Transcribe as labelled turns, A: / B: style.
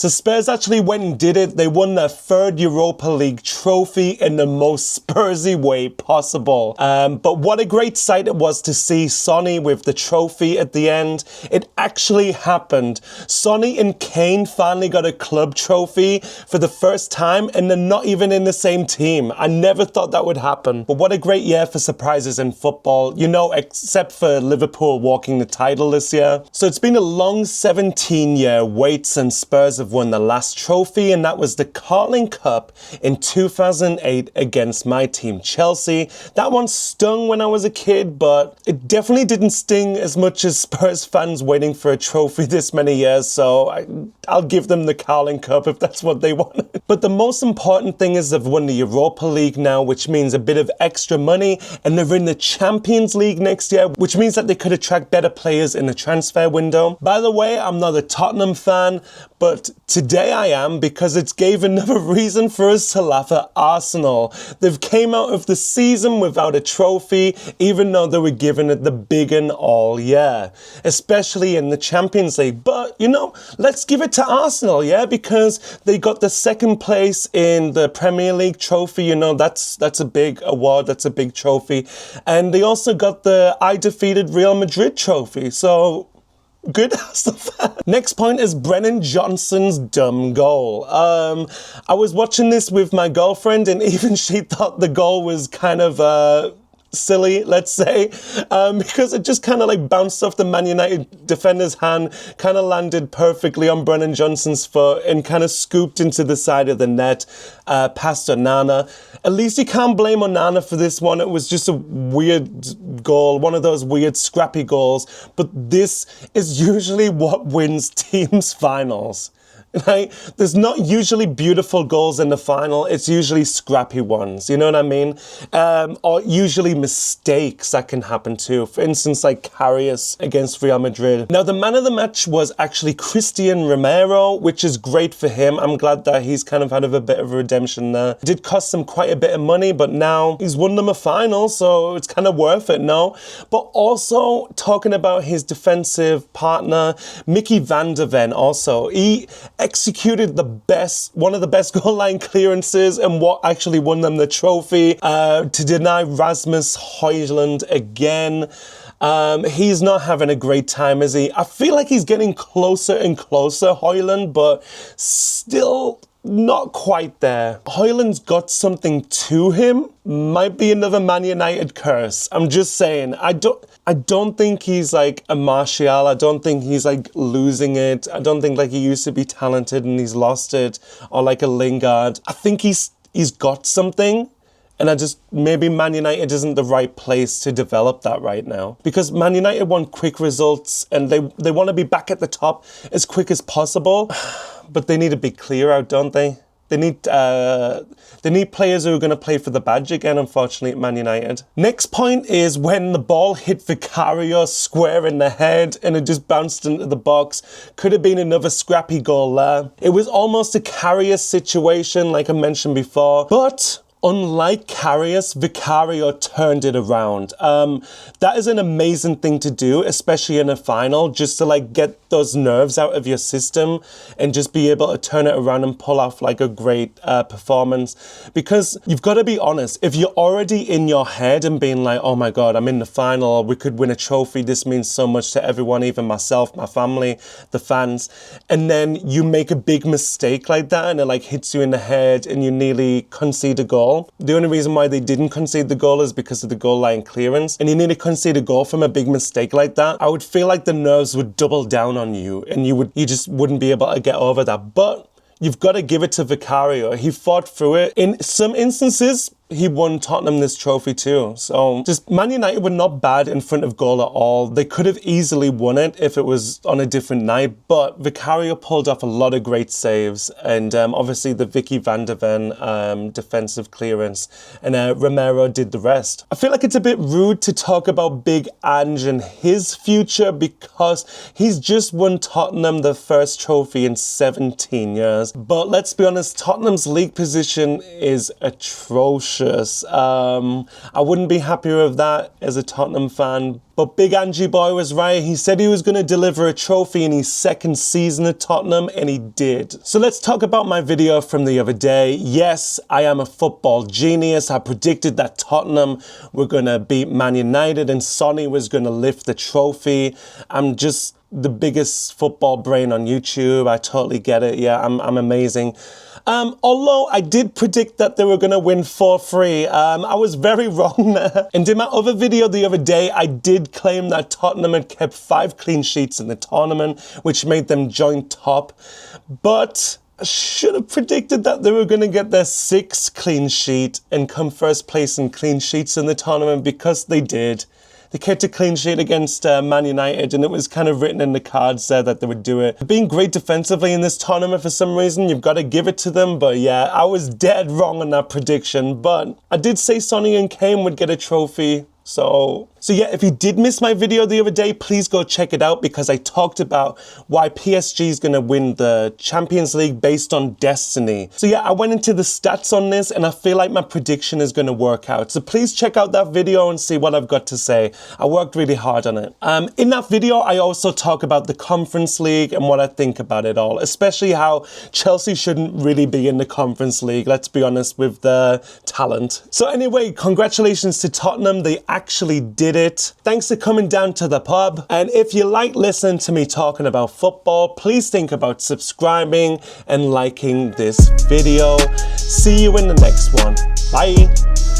A: So Spurs actually went and did it. They won their third Europa League trophy in the most Spursy way possible. But what a great sight it was to see Sonny with the trophy at the end. It actually happened. Sonny and Kane finally got a club trophy for the first time, and they're not even in the same team. I never thought that would happen. But what a great year for surprises in football, you know, except for Liverpool walking the title this year. So it's been a long 17-year wait since Spurs have won the last trophy, and that was the Carling Cup in 2008 against my team, Chelsea. That one stung when I was a kid, but it definitely didn't sting as much as Spurs fans waiting for a trophy this many years, so I'll give them the Carling Cup if that's what they wanted. But the most important thing is they've won the Europa League now, which means a bit of extra money, and they're in the Champions League next year, which means that they could attract better players in the transfer window. By the way, I'm not a Tottenham fan, but today I am, because it's gave another reason for us to laugh at Arsenal. They've came out of the season without a trophy, even though they were given it the big and all year, especially in the Champions League. But, you know, let's give it to Arsenal, yeah, because they got the second place in the Premier League trophy. You know, that's a big award, that's a big trophy. And they also got the I defeated Real Madrid trophy, so good. Next point is Brennan Johnson's dumb goal. I was watching this with my girlfriend, and even she thought the goal was kind of silly, let's say, because it just kind of like bounced off the Man United defender's hand, kind of landed perfectly on Brennan Johnson's foot and kind of scooped into the side of the net, past Onana. At least you can't blame Onana for this one. It was just a weird goal, one of those weird scrappy goals, but this is usually what wins teams' finals. Right? There's not usually beautiful goals in the final, it's usually scrappy ones, you know what I mean? Or usually mistakes that can happen too. For instance, like Karius against Real Madrid. Now, the man of the match was actually Christian Romero, which is great for him. I'm glad that he's kind of had a bit of a redemption there. It did cost him quite a bit of money, but now he's won them a final, so it's kind of worth it, no? But also, talking about his defensive partner, Mickey van der Ven also. He executed one of the best goal line clearances and what actually won them the trophy, to deny Rasmus Højlund again. He's not having a great time, is he? I feel like he's getting closer and closer, Højlund, but still not quite there. Højlund's got something to him. Might be another Man United curse. I'm just saying. I don't think he's like a Martial. I don't think he's like losing it. I don't think like he used to be talented and he's lost it. Or like a Lingard. I think he's got something. And maybe Man United isn't the right place to develop that right now. Because Man United want quick results and they want to be back at the top as quick as possible. But they need a big clear out, don't they? They need players who are going to play for the badge again, unfortunately, at Man United. Next point is when the ball hit Vicario square in the head and it just bounced into the box. Could have been another scrappy goal there. It was almost a Karius situation, like I mentioned before. But unlike Karius, Vicario turned it around. That is an amazing thing to do, especially in a final, just to like get those nerves out of your system and just be able to turn it around and pull off like a great performance. Because you've got to be honest, if you're already in your head and being like, oh my God, I'm in the final, we could win a trophy, this means so much to everyone, even myself, my family, the fans, and then you make a big mistake like that and it like hits you in the head and you nearly concede a goal. The only reason why they didn't concede the goal is because of the goal line clearance, and you need to concede a goal from a big mistake like that. I would feel like the nerves would double down on you and you just wouldn't be able to get over that. But you've got to give it to Vicario. He fought through it. In some instances, he won Tottenham this trophy too. So just Man United were not bad in front of goal at all. They could have easily won it if it was on a different night, but Vicario pulled off a lot of great saves, and obviously the Vicky van der Ven defensive clearance, and Romero did the rest. I feel like it's a bit rude to talk about Big Ange and his future because he's just won Tottenham the first trophy in 17 years. But let's be honest, Tottenham's league position is atrocious. atrocious. I wouldn't be happier with that as a Tottenham fan. But Big Angie Boy was right. He said he was going to deliver a trophy in his second season at Tottenham, and he did. So let's talk about my video from the other day. Yes, I am a football genius. I predicted that Tottenham were going to beat Man United and Sonny was going to lift the trophy. I'm just the biggest football brain on YouTube. I totally get it. Yeah, I'm amazing. Although I did predict that they were going to win 4-3, I was very wrong there. And in my other video the other day, I did claim that Tottenham had kept 5 clean sheets in the tournament, which made them joint top. But I should have predicted that they were going to get their 6th clean sheet and come first place in clean sheets in the tournament, because they did. They kept a clean sheet against Man United, and it was kind of written in the cards there that they would do it. Being great defensively in this tournament for some reason, you've got to give it to them. But yeah, I was dead wrong on that prediction. But I did say Sonny and Kane would get a trophy. So yeah, if you did miss my video the other day, please go check it out, because I talked about why PSG is going to win the Champions League based on destiny. So yeah, I went into the stats on this, and I feel like my prediction is going to work out. So please check out that video and see what I've got to say. I worked really hard on it. In that video, I also talk about the Conference League and what I think about it all, especially how Chelsea shouldn't really be in the Conference League, let's be honest, with the talent. So anyway, congratulations to Tottenham. They actually did it. Thanks for coming down to the pub. And if you like listening to me talking about football, please think about subscribing and liking this video. See you in the next one. Bye.